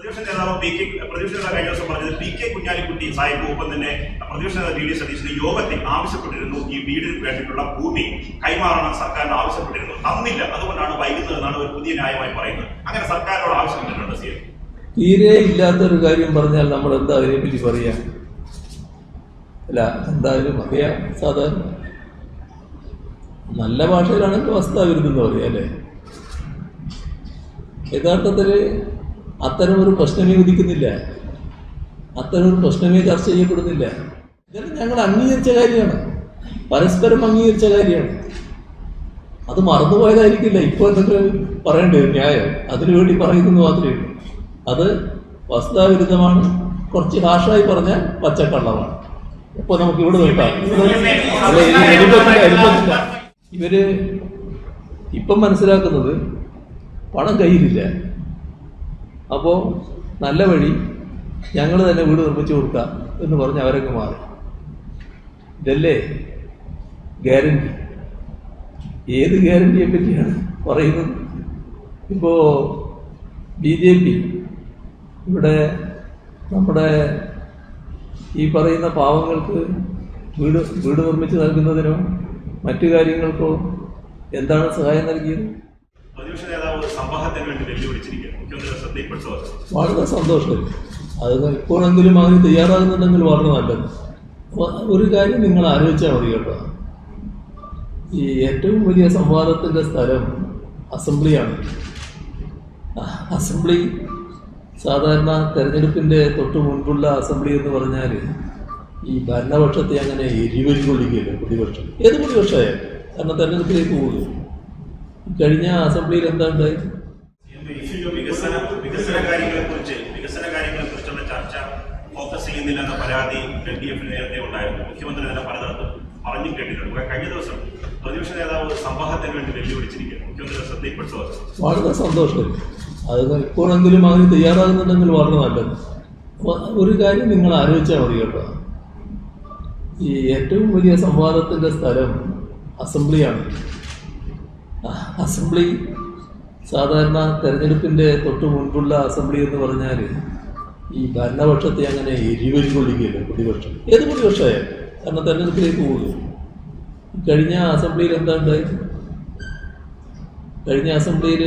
പ്രതിപക്ഷ നേതാവ് പ്രതിപക്ഷ നേതാവ് കഴിഞ്ഞ ദിവസം പറഞ്ഞത് പി കെ കുഞ്ഞാലിക്കുട്ടി സാഹിബ് ഒപ്പം തന്നെ പ്രതിപക്ഷ നേതാവ് ടി ഡി സതീശന്റെ യോഗത്തിൽ ആവശ്യപ്പെട്ടിരുന്നു ഈ വീടിന് വേണ്ടിയിട്ടുള്ള ഭൂമി കൈമാറണം സർക്കാരിന് ആവശ്യപ്പെട്ടിരുന്നു, തന്നില്ല, അതുകൊണ്ടാണ് വൈകുന്നതെന്നാണ് ഒരു പുതിയ ന്യായമായി പറയുന്നത്. അങ്ങനെ സർക്കാരിനോട് ആവശ്യപ്പെട്ടിട്ടുണ്ട് സി എം. തീരെ ഇല്ലാത്തൊരു കാര്യം പറഞ്ഞാൽ നമ്മൾ എന്താ അതിനെപ്പറ്റി പറയാ? അല്ല, എന്തായാലും അറിയാം. സാധാരണ നല്ല ഭാഷയിലാണെങ്കിൽ വസ്തുതാവിരുദ്ധം എന്ന് പറയാം അല്ലേ? യഥാർത്ഥത്തിൽ അത്തരമൊരു പ്രശ്നമേ ഉദിക്കുന്നില്ല, അത്തരമൊരു പ്രശ്നമേ ചർച്ച ചെയ്യപ്പെടുന്നില്ല. ഇതെല്ലാം ഞങ്ങൾ അംഗീകരിച്ച കാര്യമാണ്, പരസ്പരം അംഗീകരിച്ച കാര്യമാണ്. അത് മറന്നുപോയതായിരിക്കില്ല. ഇപ്പോൾ എന്തെങ്കിലും പറയേണ്ടി വരും ന്യായം, അതിനുവേണ്ടി പറയുന്നത് മാത്രമേ ഉള്ളൂ. അത് വസ്തുതാവിരുദ്ധമാണ്, കുറച്ച് ഹാഷായി പറഞ്ഞാൽ പച്ചക്കള്ളമാണ്. ഇപ്പൊ നമുക്ക് ഇവിടെ നോക്കാം. ഇവര് ഇപ്പം മനസ്സിലാക്കുന്നത് പണം കയ്യിലില്ല, അപ്പോൾ നല്ല വഴി ഞങ്ങൾ തന്നെ വീട് നിർമ്മിച്ചു കൊടുക്കാം എന്ന് പറഞ്ഞ് അവരൊക്കെ മാറി. ഇതല്ലേ ഗ്യാരണ്ടി? ഏത് ഗ്യാരണ്ടിയെ പറ്റിയാണ് പറയുന്നത്? ഇപ്പോൾ BJP ഇവിടെ നമ്മുടെ ഈ പറയുന്ന പാവങ്ങൾക്ക് വീട് നിർമ്മിച്ച് നൽകുന്നതിനോ മറ്റു കാര്യങ്ങൾക്കോ എന്താണ് സഹായം നൽകിയത്? പ്രതിപക്ഷ നേതാവ് സംവാദത്തിന് വേണ്ടി വെല്ലുവിളിച്ചിരിക്കുകയാണ്. മുഖ്യമന്ത്രി ശ്രദ്ധയിൽപ്പെട്ടു. വളരെ സന്തോഷം. അത് ഇപ്പോഴെങ്കിലും അതിന് തയ്യാറാകുന്നുണ്ടെങ്കിൽ വളരെ നല്ലത്. ഒരു കാര്യം നിങ്ങൾ ആലോചിച്ചാൽ മതി കേട്ടോ. ഈ ഏറ്റവും വലിയ സംവാദത്തിൻ്റെ സ്ഥലം അസംബ്ലിയാണ്. അസംബ്ലി സാധാരണ തെരഞ്ഞെടുപ്പിൻ്റെ തൊട്ട് മുൻപുള്ള അസംബ്ലി എന്ന് പറഞ്ഞാൽ ഈ ഭരണപക്ഷത്തെ അങ്ങനെ എരിവരി കൊള്ളിക്കുകയല്ലോ പ്രതിപക്ഷം. ഏത് പ്രതിപക്ഷമായാലും, കാരണം തെരഞ്ഞെടുപ്പിലേക്ക് പോകുക. കഴിഞ്ഞ അസംബ്ലിയിൽ എന്താ ഉണ്ടായി? വികസന കാര്യങ്ങളെ കുറിച്ചുള്ള ചർച്ച ഫോക്കസ് ചെയ്യുന്നില്ലെന്ന പരാതി LDF നേരത്തെ ഉണ്ടായിരുന്നു. മുഖ്യമന്ത്രി തന്നെ പലതരത്തിൽ പറഞ്ഞും കേട്ടിട്ടുണ്ട്. കഴിഞ്ഞ ദിവസം പ്രതിപക്ഷ നേതാവ് സംവാദത്തിന് വേണ്ടി വെല്ലുവിളിച്ചിരിക്കുകയാണ്. മുഖ്യമന്ത്രി ശ്രദ്ധയിൽപ്പെട്ടു. വളരെ സന്തോഷം. അത് ഇപ്പോഴെങ്കിലും അതിന് തയ്യാറാകുന്നുണ്ടെങ്കിൽ വളരെ നല്ലത്. ഒരു കാര്യം നിങ്ങൾ ആലോചിച്ചാൽ മതി കേട്ടോ. ഈ ഏറ്റവും വലിയ സംവാദത്തിൻ്റെ സ്ഥലം അസംബ്ലിയാണ്. അസംബ്ലി സാധാരണ തെരഞ്ഞെടുപ്പിൻ്റെ തൊട്ട് മുൻപുള്ള അസംബ്ലി എന്ന് പറഞ്ഞാൽ ഈ ഭരണപക്ഷത്തെ അങ്ങനെ എരിവരി കൊള്ളിക്കുകയല്ലോ പ്രതിപക്ഷം. ഏത് പ്രതിപക്ഷമായാലും, കാരണം തെരഞ്ഞെടുപ്പിലേക്ക് പോകുക. കഴിഞ്ഞ അസംബ്ലിയിൽ എന്താ ഉണ്ടായി? കഴിഞ്ഞ അസംബ്ലിയിൽ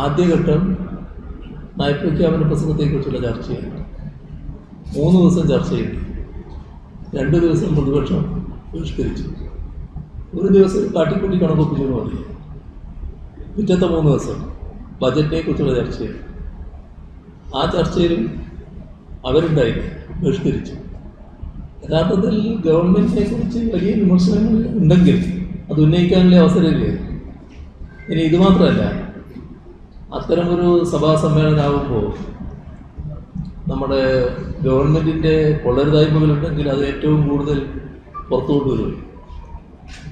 ആദ്യഘട്ടം നയപ്രഖ്യാപന പ്രസംഗത്തെക്കുറിച്ചുള്ള ചർച്ചയാണ്. 3 ദിവസം ചർച്ച ചെയ്തു. 2 ദിവസം പ്രതിപക്ഷം ബഹിഷ്കരിച്ചു. ഒരു ദിവസം കാട്ടിക്കൂട്ടി കണക്കൊപ്പിച്ചു എന്ന് പറയും. പിറ്റത്തെ 3 ദിവസം ബജറ്റിനെ കുറിച്ചുള്ള ചർച്ചയാണ്. ആ ചർച്ചയിലും അവരുണ്ടായില്ല, ബഹിഷ്കരിച്ചു. യഥാർത്ഥത്തിൽ ഗവൺമെന്റിനെ കുറിച്ച് വലിയ വിമർശനങ്ങൾ ഉണ്ടെങ്കിൽ അത് ഉന്നയിക്കാനുള്ള അവസരമില്ലേ? ഇനി ഇത് മാത്രമല്ല, അത്തരമൊരു സഭാ സമ്മേളനമാകുമ്പോൾ നമ്മുടെ ഗവൺമെന്റിന്റെ കൊള്ളരുതായ്മകളുണ്ടെങ്കിൽ അത് ഏറ്റവും കൂടുതൽ പുറത്തു കൊണ്ടുവരും.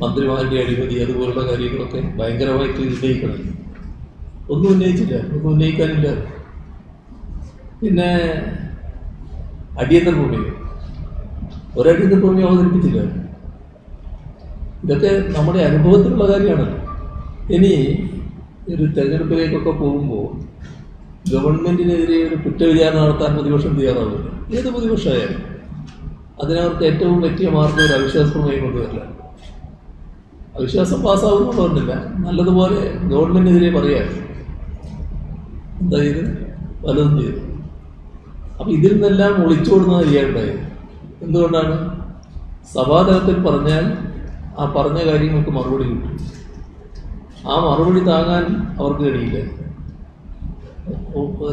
മന്ത്രിമാരുടെ അഴിമതി അതുപോലുള്ള കാര്യങ്ങളൊക്കെ ഭയങ്കരമായിട്ട് ഉന്നയിക്കണം. ഒന്നും ഉന്നയിച്ചില്ല, ഒന്നും ഉന്നയിക്കാനില്ല. പിന്നെ അടിയന്തര പ്രമേയം, ഒരടിയന്തര പ്രമേയം അവതരിപ്പിച്ചില്ല. ഇതൊക്കെ നമ്മുടെ അനുഭവത്തിലുള്ള കാര്യമാണല്ലോ. ഇനി ഒരു തെരഞ്ഞെടുപ്പിലേക്കൊക്കെ പോകുമ്പോൾ ഗവൺമെന്റിനെതിരെ ഒരു കുറ്റവിചാരണ നടത്താൻ പ്രതിപക്ഷം തയ്യാറാവില്ല. ഏത് പ്രതിപക്ഷമായാലും അതിനവർക്ക് ഏറ്റവും പറ്റിയ മാർഗം ഒരു അവിശ്വാസ പ്രമേയം കൊണ്ടുവരില്ല. അവിശ്വാസം പാസ്സാവുമെന്ന് പറഞ്ഞില്ല, നല്ലതുപോലെ ഗവൺമെന്റിനെതിരെ പറയാൻ എന്താ ചെയ്ത് പലതും ചെയ്തു. അപ്പം ഇതിൽ നിന്നെല്ലാം ഒളിച്ചോടുന്ന ചെയ്യാറുണ്ടായത് എന്തുകൊണ്ടാണ്? സഭാതലത്തിൽ പറഞ്ഞാൽ ആ പറഞ്ഞ കാര്യങ്ങൾക്ക് മറുപടി കിട്ടും. ആ മറുപടി താങ്ങാൻ അവർക്ക് കഴിയില്ല.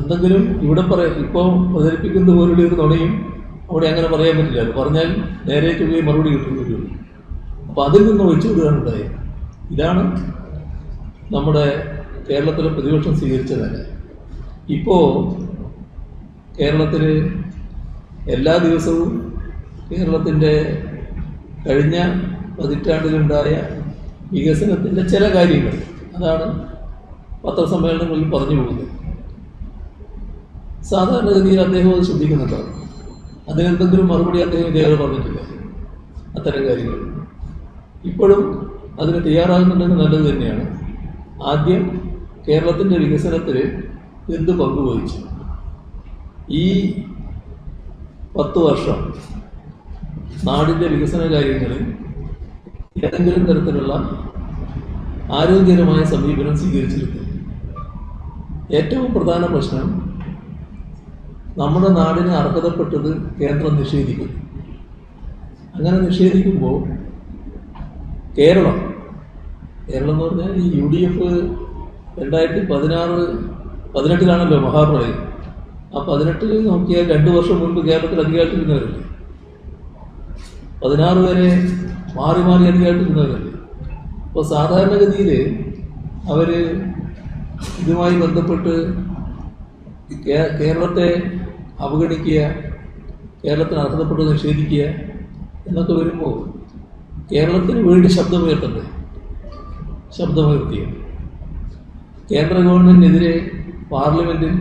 എന്തെങ്കിലും ഇവിടെ ഇപ്പോൾ പ്രചരിപ്പിക്കുന്ന പോലുള്ള ഒരു നുണയും അവിടെ അങ്ങനെ പറയാൻ പറ്റില്ല. പറഞ്ഞാൽ നേരെ ചൊവ്വേ മറുപടി കിട്ടുന്നില്ല. അപ്പോൾ അതിൽ നിന്ന് ഒഴിച്ചുവിടുകയാണുണ്ടായി. ഇതാണ് നമ്മുടെ കേരളത്തിലെ പ്രതിപക്ഷം സ്വീകരിച്ചതല്ല. ഇപ്പോൾ കേരളത്തിൽ എല്ലാ ദിവസവും കേരളത്തിൻ്റെ കഴിഞ്ഞ പതിറ്റാണ്ടിലുണ്ടായ വികസനത്തിൻ്റെ ചില കാര്യങ്ങൾ അതാണ് പത്രസമ്മേളനങ്ങളിൽ പറഞ്ഞു പോകുന്നത്. സാധാരണഗതിയിൽ അദ്ദേഹം അത് ശ്രദ്ധിക്കുന്നുണ്ടാവും. അതിനെന്തെങ്കിലും മറുപടി അദ്ദേഹം ഇതേവരെ പറഞ്ഞിട്ടില്ല. അത്തരം കാര്യങ്ങൾ ഇപ്പോഴും അതിന് തയ്യാറാകുന്നുണ്ടെങ്കിൽ നല്ലത് തന്നെയാണ്. ആദ്യം കേരളത്തിൻ്റെ വികസനത്തിൽ എന്ത് പങ്കുവഹിച്ചു, ഈ 10 വർഷം നാടിൻ്റെ വികസന കാര്യങ്ങളിൽ ഏതെങ്കിലും തരത്തിലുള്ള ആരോഗ്യകരമായ സമീപനം സ്വീകരിച്ചിരുന്നു. ഏറ്റവും പ്രധാന പ്രശ്നം നമ്മുടെ നാടിന് അർഹതപ്പെട്ടത് കേന്ദ്രം നിഷേധിക്കുന്നു. അങ്ങനെ നിഷേധിക്കുമ്പോൾ കേരളം എന്ന് പറഞ്ഞാൽ ഈ UDF 2018 മഹാപ്രളയം. ആ 18 നോക്കിയാൽ 2 വർഷം മുൻപ് കേരളത്തിൽ അധികാരത്തിലിരുന്നവരല്ലേ, 16 വരെ മാറി മാറി അധികാരത്തിലിരുന്നവരല്ലേ. അപ്പോൾ സാധാരണഗതിയിൽ അവർ ഇതുമായി ബന്ധപ്പെട്ട് കേരളത്തെ അവഗണിക്കുക, കേരളത്തിന് അർഹതപ്പെട്ട് നിഷേധിക്കുക എന്നൊക്കെ വരുമ്പോൾ കേരളത്തിന് വേണ്ടി ശബ്ദമുയർത്തിയ കേന്ദ്ര ഗവൺമെൻറ്റിനെതിരെ പാർലമെൻറ്റിൽ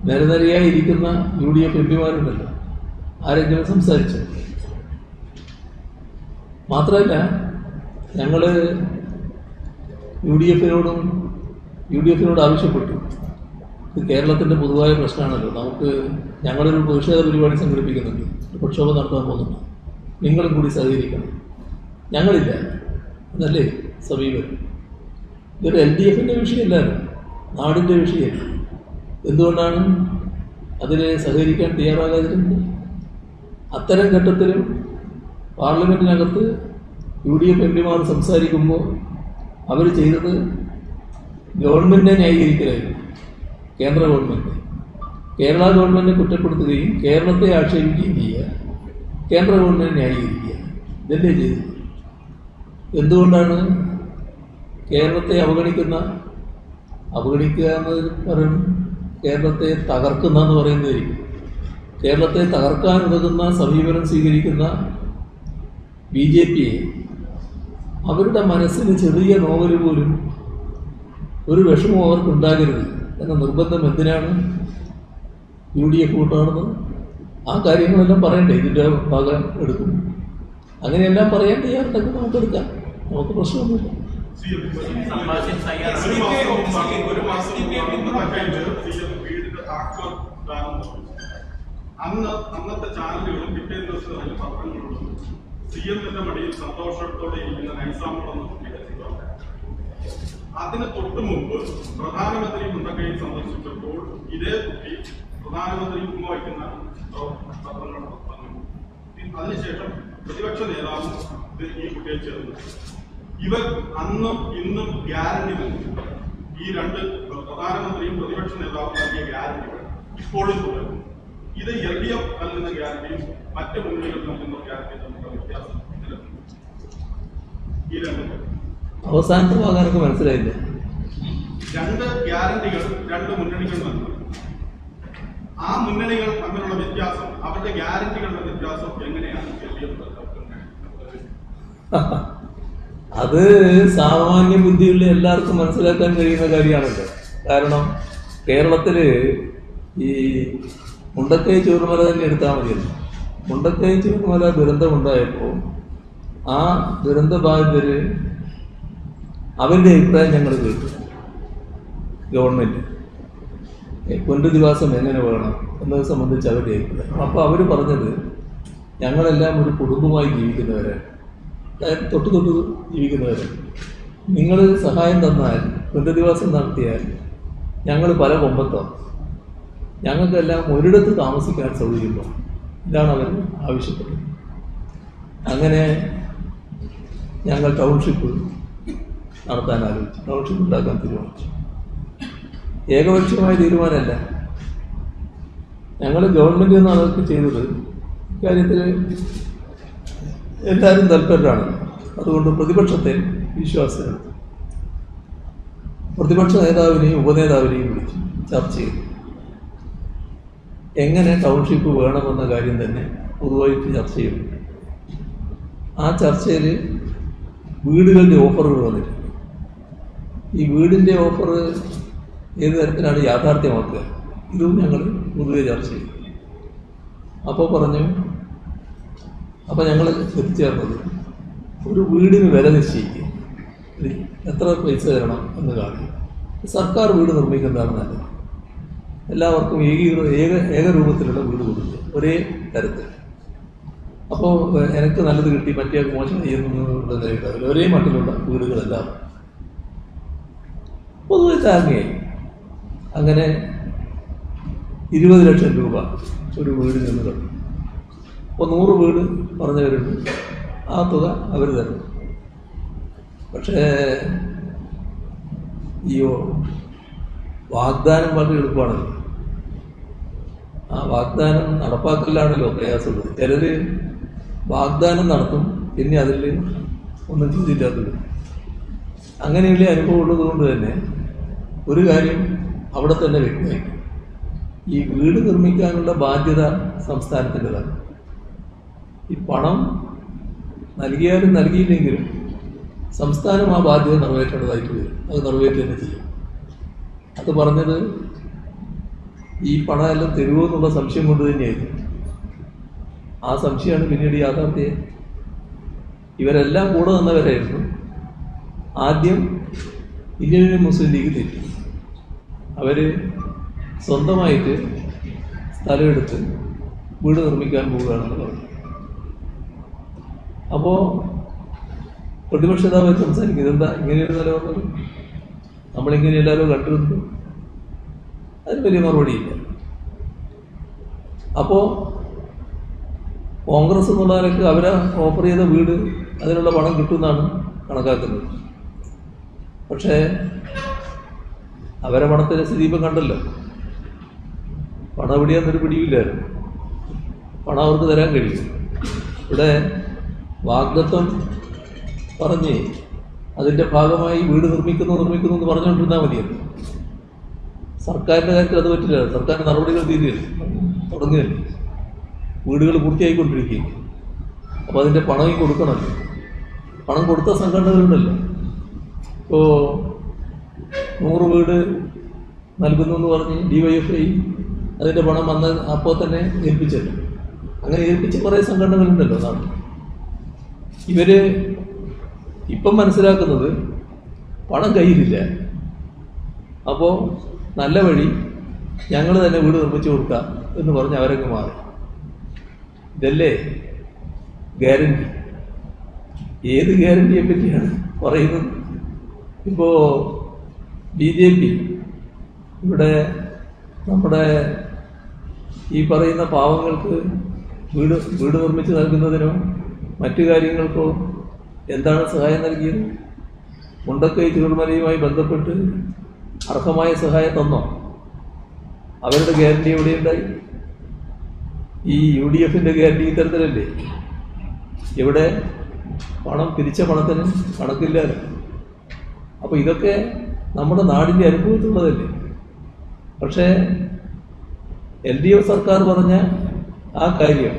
നിരനിരയായി ഇരിക്കുന്ന UDF MPമാരുണ്ടല്ലോ, ആരെങ്കിലും സംസാരിച്ചു? മാത്രമല്ല, ഞങ്ങൾ UDF-നോട് ആവശ്യപ്പെട്ടു, ഇത് കേരളത്തിൻ്റെ പൊതുവായ പ്രശ്നമാണല്ലോ, ഞങ്ങളൊരു പ്രതിഷേധ പരിപാടി സംഘടിപ്പിക്കുന്നുണ്ട്, പ്രക്ഷോഭം നടത്താൻ പോകുന്നുണ്ട്, നിങ്ങളും കൂടി സഹകരിക്കണം. ഞങ്ങളില്ല എന്നല്ലേ സമീപനം. ഇതൊരു LDF-ൻ്റെ വിഷയമല്ലായിരുന്നു, നാടിൻ്റെ വിഷയമല്ല. എന്തുകൊണ്ടാണ് അതിൽ സഹകരിക്കാൻ തയ്യാറാകാതിരുന്നത്? അത്തരം ഘട്ടത്തിലും പാർലമെൻറ്റിനകത്ത് UDF MPമാർ സംസാരിക്കുമ്പോൾ അവർ ചെയ്തത് ഗവൺമെൻറ്റിനെ ന്യായീകരിക്കലായിരുന്നു. കേന്ദ്ര ഗവൺമെൻറ് കേരള ഗവൺമെൻറ്റിനെ കുറ്റപ്പെടുത്തുകയും കേരളത്തെ ആക്ഷേപിക്കുകയും ചെയ്യുക, കേന്ദ്ര ഗവൺമെൻറ് ന്യായീകരിക്കുക, ഇതല്ലേ ചെയ്തത്. എന്തുകൊണ്ടാണ് കേരളത്തെ അവഗണിക്കുക എന്ന് പറയുന്നത്? കേരളത്തെ തകർക്കുന്ന എന്ന് പറയുന്നതായിരിക്കും. കേരളത്തെ തകർക്കാൻ ഉതകുന്ന സമീപനം സ്വീകരിക്കുന്ന BJP-യെ അവരുടെ മനസ്സിന് ചെറിയ നോവല് പോലും ഒരു വിഷമവും അവർക്കുണ്ടാകരുത് എന്ന നിർബന്ധം എന്തിനാണ് UDF കൂട്ടാണെന്ന്? ആ കാര്യങ്ങളെല്ലാം പറയണ്ടേ? ഇതിൻ്റെ ഭാഗം എടുക്കും. അങ്ങനെയെല്ലാം പറയാൻ തയ്യാറുണ്ടെങ്കിൽ നമുക്കെടുക്കാം, നമുക്ക് പ്രശ്നമൊന്നുമില്ല. അന്നത്തെ ചാനലുകളും പിറ്റേ ദിവസങ്ങളിലും പത്രങ്ങളിലും CM-ന്റെ മടിയിൽ സന്തോഷത്തോടെ ഇരിക്കുന്ന നൈസാമുകളൊന്നും അതിന് തൊട്ടു മുമ്പ് പ്രധാനമന്ത്രി മുണ്ടക്കൈ സന്ദർശിച്ചപ്പോൾ ഇതേ കുട്ടി പ്രധാനമന്ത്രി ഉമ്മ വയ്ക്കുന്ന പത്രങ്ങളും പറഞ്ഞു. അതിനുശേഷം പ്രതിപക്ഷ നേതാവും ഈ കുട്ടിയെ ചേർന്നു. ഇവർ അന്നും ഇന്നും ഗ്യാരണ്ടി നൽകി. ഈ 2 പ്രധാനമന്ത്രിയും പ്രതിപക്ഷ നേതാവും നൽകിയ ഗ്യാരണ്ടികൾ ഇപ്പോഴും തുടരുന്നു. ഇത് LDF നൽകുന്ന ഗ്യാരണ്ടിയും മറ്റ് മുന്നണികൾ നൽകുന്ന ഗ്യാരണ്ടിയും തമ്മിലുള്ള വ്യത്യാസം ഈ 2 അവസാനത്തെ ഭാഗം മനസ്സിലായില്ല. 2 ഗ്യാരണ്ടികൾ 2 മുന്നണികൾ നൽകുന്നു. ആ മുന്നണികൾ തമ്മിലുള്ള വ്യത്യാസം, അവരുടെ ഗ്യാരണ്ടികളുടെ വ്യത്യാസം എങ്ങനെയാണ് LDF? അത് സാമാന്യ ബുദ്ധിയുള്ള എല്ലാവർക്കും മനസ്സിലാക്കാൻ കഴിയുന്ന കാര്യമാണല്ലോ. കാരണം കേരളത്തിൽ ഈ മുണ്ടക്കൈ ചൂർമല തന്നെ എടുത്താൽ മതിയല്ലോ. മുണ്ടക്കൈ ചൂർമല ദുരന്തമുണ്ടായപ്പോൾ ആ ദുരന്ത ബാധിതർ അവരുടെ അഭിപ്രായം ഞങ്ങൾ കേട്ടു. ഗവൺമെൻറ് പുനരധിവാസം എങ്ങനെ വേണം എന്നത് സംബന്ധിച്ച് അവരുടെ അഭിപ്രായം. അപ്പോൾ അവർ പറഞ്ഞത്, ഞങ്ങളെല്ലാം ഒരു കുടുംബമായി ജീവിക്കുന്നവരാണ്, തൊട്ട് ജീവിക്കുന്നവരാണ്. നിങ്ങൾ സഹായം തന്നാൽ, പുനരധിവാസം നടത്തിയാൽ ഞങ്ങൾ പല കൊമ്പത്താം, ഞങ്ങൾക്കെല്ലാം ഒരിടത്ത് താമസിക്കാൻ സൗകര്യമുണ്ടോ? ഇതാണ് അവർ ആവശ്യപ്പെട്ടത്. അങ്ങനെ ഞങ്ങൾ ടൗൺഷിപ്പ് നടത്താൻ ആലോചിച്ചു, ടൗൺഷിപ്പ് ഉണ്ടാക്കാൻ തീരുമാനിച്ചു. ഏകപക്ഷീയമായ തീരുമാനമല്ല, ഞങ്ങൾ ഗവൺമെൻറ് എന്നാണ് അതൊക്കെ ചെയ്തത്. ഇക്കാര്യത്തിൽ എല്ലാവരും തൽപരരാണ്. അതുകൊണ്ട് പ്രതിപക്ഷത്തെ വിശ്വാസമാണ്. പ്രതിപക്ഷ നേതാവിനെയും ഉപനേതാവിനെയും വിളിച്ചു ചർച്ച ചെയ്തു. എങ്ങനെ ടൗൺഷിപ്പ് വേണമെന്ന കാര്യം തന്നെ പൊതുവായിട്ട് ചർച്ച ചെയ്യുന്നുണ്ട്. ആ ചർച്ചയിൽ വീടുകളുടെ ഓഫറുകൾ വന്നിട്ടുണ്ട്. ഈ വീടിൻ്റെ ഓഫർ ഏത് തരത്തിലാണ് യാഥാർത്ഥ്യമാക്കുക, ഇതും ഞങ്ങൾ പൊതുവെ ചർച്ച ചെയ്തു. അപ്പോൾ ഞങ്ങൾ എത്തിച്ചേർന്നത് ഒരു വീടിന് വില നിശ്ചയിക്കുക, എത്ര പൈസ തരണം എന്ന് കാണുക. സർക്കാർ വീട് നിർമ്മിക്കുന്നതാണ് നല്ലത്. എല്ലാവർക്കും ഏകരൂപത്തിലുള്ള വീട് കൊടുക്കുക, ഒരേ തരത്തിൽ. അപ്പോൾ എനിക്ക് നല്ലത് കിട്ടി, മറ്റേ മോശം ചെയ്യുന്നുള്ള നിലയിലാവില്ല, ഒരേ മട്ടിലുള്ള വീടുകളെല്ലാം പൊതുവെ താങ്ങയായി. അങ്ങനെ 20 ലക്ഷം രൂപ ഒരു വീടിൽ നിന്ന് കിട്ടും. അപ്പോൾ 100 വീട് പറഞ്ഞവരുണ്ട്, ആ തുക അവർ തരും. പക്ഷേ ഈ വാഗ്ദാനം വളരെ എളുപ്പമാണല്ലോ, ആ വാഗ്ദാനം നടപ്പാക്കലാണല്ലോ പ്രയാസമുള്ളത്. ചിലർ വാഗ്ദാനം നടത്തും, പിന്നെ അതിൽ ഒന്നും ചെയ്തില്ലാത്തത്. അങ്ങനെയുള്ള അനുഭവം ഉള്ളത് കൊണ്ട് തന്നെ ഒരു കാര്യം അവിടെ തന്നെ വ്യക്തമായി, ഈ വീട് നിർമ്മിക്കാനുള്ള ബാധ്യത സംസ്ഥാനത്തിൻ്റെതാണ്. ഈ പണം നൽകിയാലും നൽകിയില്ലെങ്കിലും സംസ്ഥാനം ആ ബാധ്യത നിറവേറ്റേണ്ടതായിട്ട് വരും, അത് നിറവേറ്റി തന്നെ ചെയ്യും. അത് പറഞ്ഞത് ഈ പണമെല്ലാം തരുമോ എന്നുള്ള സംശയം കൊണ്ട് തന്നെയായിരുന്നു. ആ സംശയമാണ് പിന്നീട് യാഥാർത്ഥ്യം. ഇവരെല്ലാം കൂടെ നിന്നവരായിരുന്നു. ആദ്യം ഇന്ത്യൻ യൂണിയൻ മുസ്ലിം ലീഗ് തെറ്റി. അവർ സ്വന്തമായിട്ട് സ്ഥലമെടുത്ത് വീട് നിർമ്മിക്കാൻ പോവുകയാണെന്ന് പറഞ്ഞു. അപ്പോൾ പ്രതിപക്ഷ നേതാവ് സംസാരിക്കും, ഇതെന്താ ഇങ്ങനെയൊരു നിലപാട്, നമ്മളിങ്ങനെ എല്ലാവരും കണ്ടിരുന്നു. അതിന് വലിയ മറുപടിയില്ല. അപ്പോൾ കോൺഗ്രസ് എന്നുള്ള നിലയ്ക്ക് അവരെ ഓഫർ ചെയ്ത വീട് അതിനുള്ള പണം കിട്ടുമെന്നാണ് കണക്കാക്കുന്നത്. പക്ഷേ അവരെ പണത്തിൻ്റെ സ്ഥിതി ഇപ്പം കണ്ടല്ലോ. പണം എവിടെയാന്നൊരു പിടിയില്ലായിരുന്നു. പണം അവർക്ക് തരാൻ കഴിയും. ഇവിടെ വാഗ്ദത്വം പറഞ്ഞ് അതിൻ്റെ ഭാഗമായി വീട് നിർമ്മിക്കുന്നു എന്ന് പറഞ്ഞുകൊണ്ടിരുന്നാൽ മതിയല്ലോ. സർക്കാരിൻ്റെ കാര്യത്തിൽ അത് പറ്റില്ല. സർക്കാരിൻ്റെ നടപടികൾ തുടങ്ങുകയല്ലേ, വീടുകൾ പൂർത്തിയായിക്കൊണ്ടിരിക്കുകയും. അപ്പോൾ അതിൻ്റെ പണം കൊടുക്കണമല്ലോ. പണം കൊടുത്ത സംഘടനകളുണ്ടല്ലോ. ഇപ്പോൾ 100 വീട് നൽകുന്നു എന്ന് പറഞ്ഞ് DYFI അതിൻ്റെ പണം വന്ന് അപ്പോൾ തന്നെ ഏൽപ്പിച്ചല്ലോ. അങ്ങനെ ഏൽപ്പിച്ച കുറേ സംഘടനകളുണ്ടല്ലോ നാട്ടിൽ. ഇവർ ഇപ്പം മനസ്സിലാക്കുന്നത് പണം കയ്യിലില്ല, അപ്പോൾ നല്ല വഴി ഞങ്ങൾ തന്നെ വീട് നിർമ്മിച്ചു കൊടുക്കാം എന്ന് പറഞ്ഞ് അവരൊക്കെ മാറി. ഇതല്ലേ ഗ്യാരണ്ടി? ഏത് ഗ്യാരണ്ടിയെ പറ്റിയാണ് പറയുന്നത്? ഇപ്പോൾ BJP ഇവിടെ നമ്മുടെ ഈ പറയുന്ന പാവങ്ങൾക്ക് വീട് നിർമ്മിച്ച് നൽകുന്നതിനോ മറ്റു കാര്യങ്ങൾക്കോ എന്താണ് സഹായം നൽകിയത്? മുണ്ടക്കൈ ചുരുൾമലയുമായി ബന്ധപ്പെട്ട് അർഹമായ സഹായം തന്നോ? അവരുടെ ഗ്യാരണ്ടി എവിടെയുണ്ടായി? ഈ UDFൻ്റെ ഗ്യാരണ്ടി ഇത്തരത്തിലല്ലേ? ഇവിടെ പണം പിരിച്ച പണത്തിന് കണക്കില്ലാതെ. അപ്പോൾ ഇതൊക്കെ നമ്മുടെ നാടിൻ്റെ അനുഭവത്തിലുള്ളതല്ലേ. പക്ഷേ LDF സർക്കാർ പറഞ്ഞ ആ കാര്യം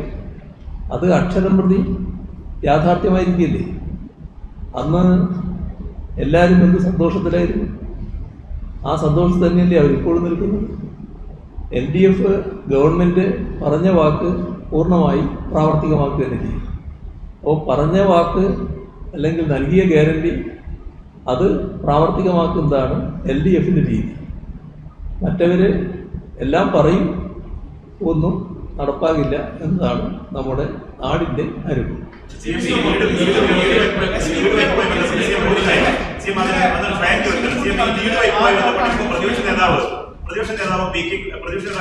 അത് അക്ഷരം പ്രതി യാഥാർത്ഥ്യമായിരിക്കില്ലേ? അന്ന് എല്ലാവരും എന്ത് സന്തോഷത്തിലായിരുന്നു. ആ സന്തോഷത്തിൽ തന്നെയല്ലേ അവരിപ്പോഴും നിൽക്കുന്നത്. LDF ഗവൺമെൻറ് പറഞ്ഞ വാക്ക് പൂർണ്ണമായി പ്രാവർത്തികമാക്കുക തന്നെ ചെയ്യും. അപ്പോൾ പറഞ്ഞ വാക്ക് അല്ലെങ്കിൽ നൽകിയ ഗ്യാരണ്ടി അത് പ്രാവർത്തികമാക്കുന്നതാണ് LDFൻ്റെ രീതി. മറ്റവർ എല്ലാം പറയും, ഒന്നും നടപ്പാകില്ല എന്നതാണ് നമ്മുടെ നാടിൻ്റെ അനുഭവം. പ്രതിപക്ഷ നേതാവ്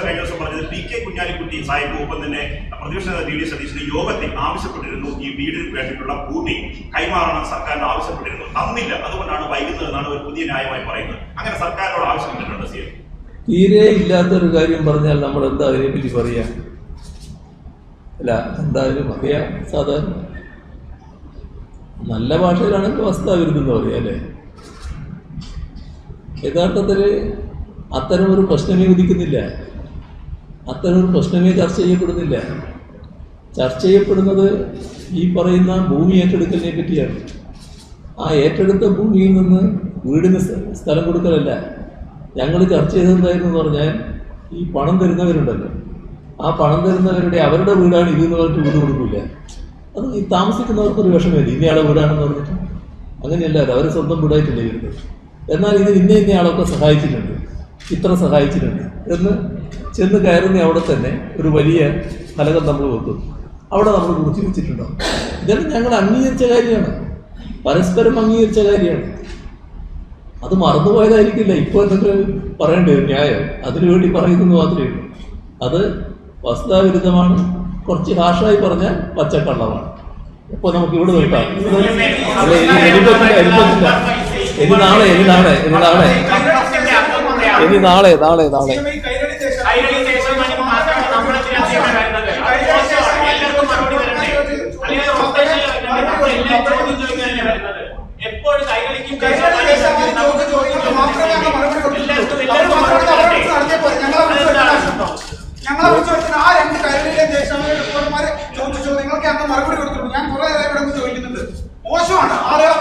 കഴിഞ്ഞ ദിവസം പറഞ്ഞത് PK കുഞ്ഞാലിക്കുട്ടി സാഹിബ് ഒപ്പം തന്നെ പ്രതിപക്ഷ നേതാവ് DD സതീശന് യോഗത്തിൽ ആവശ്യപ്പെട്ടിരുന്നു ഈ വീടിന് വേണ്ടിയിട്ടുള്ള ഭൂമി കൈമാറണം സർക്കാരിന് ആവശ്യപ്പെട്ടിരുന്നു, തന്നില്ല, അതുകൊണ്ടാണ് വൈകുന്നതെന്നാണ് ഒരു പുതിയ ന്യായമായി പറയുന്നത്. അങ്ങനെ സർക്കാരിനോട് ആവശ്യപ്പെട്ടിട്ടുണ്ട് CM. തീരെ ഇല്ലാത്തൊരു കാര്യം പറഞ്ഞാൽ നമ്മൾ എന്താ അതിനെപ്പറ്റി പറയാ? അല്ല, എന്തായാലും അറിയാം. സാധാരണ നല്ല ഭാഷയിലാണെങ്കിൽ വസ്തുതാവിരുദ്ധെന്ന് പറയാം അല്ലേ? യഥാർത്ഥത്തിൽ അത്തരമൊരു പ്രശ്നമേ ഉദിക്കുന്നില്ല, അത്തരമൊരു പ്രശ്നമേ ചർച്ച ചെയ്യപ്പെടുന്നില്ല. ചർച്ച ചെയ്യപ്പെടുന്നത് ഈ പറയുന്ന ഭൂമി ഏറ്റെടുക്കലിനെ പറ്റിയാണ്. ആ ഏറ്റെടുത്ത ഭൂമിയിൽ നിന്ന് വീടിന് സ്ഥലം കൊടുക്കലല്ല. ഞങ്ങൾ ചർച്ച ചെയ്തതെന്തായിരുന്നു എന്ന് പറഞ്ഞാൽ, ഈ പണം തരുന്നവരുണ്ടല്ലോ, ആ പണം തരുന്നവരുടെ അവരുടെ വീടാണ് ഇതെന്ന് പറഞ്ഞിട്ട് വീട് കൊടുക്കില്ല. അത് ഈ താമസിക്കുന്നവർക്കൊരു വിഷമമില്ല, ഇന്നയാളെ വീടാണെന്ന് പറഞ്ഞിട്ട്. അങ്ങനെയല്ല, അവർ സ്വന്തം വീടായിട്ടല്ലേ വരുന്നത്. എന്നാൽ ഇത് ഇന്ന ആളൊക്കെ സഹായിച്ചിട്ടുണ്ട്, ഇത്ര സഹായിച്ചിട്ടുണ്ട് എന്ന് ചെന്ന് കയറുന്ന അവിടെ തന്നെ ഒരു വലിയ ഫലകം നമ്മൾ വെക്കും. അവിടെ നമ്മൾ കുറിച്ച് വെച്ചിട്ടുണ്ടാവും. ഇതെല്ലാം ഞങ്ങൾ അംഗീകരിച്ച കാര്യമാണ്, പരസ്പരം അംഗീകരിച്ച കാര്യമാണ്. അത് മറന്നുപോയതായിരിക്കില്ല. ഇപ്പോൾ എന്തെങ്കിലും പറയേണ്ടി വരും ന്യായം, അതിനുവേണ്ടി പറയുന്നത് മാത്രമേ ഉള്ളൂ. അത് വസ്തുതാവിരുദ്ധമാണ്, കുറച്ച് ഹാഷായി പറഞ്ഞാൽ പച്ചക്കള്ളമാണ്. ഇപ്പൊ നമുക്ക് ഇവിടെ നിർത്താം. അല്ല, ഇനി പറ്റില്ല. ഇനി നാളെ എപ്പോഴും കൈകളിക്കും ഞങ്ങളെ വിളിച്ചു ആ 2 കൈരളിയിലെ ദേശാഭിമാനി റിപ്പോർട്ടർമാരെ ചോദിച്ചു, നിങ്ങൾക്ക് അന്ന് മറുപടി കൊടുത്തിട്ടുണ്ട്. ഞാൻ കുറെ നേരം ഇവിടെ ചോദിക്കുന്നുണ്ട്. മോശമാണ്. ആളുകൾ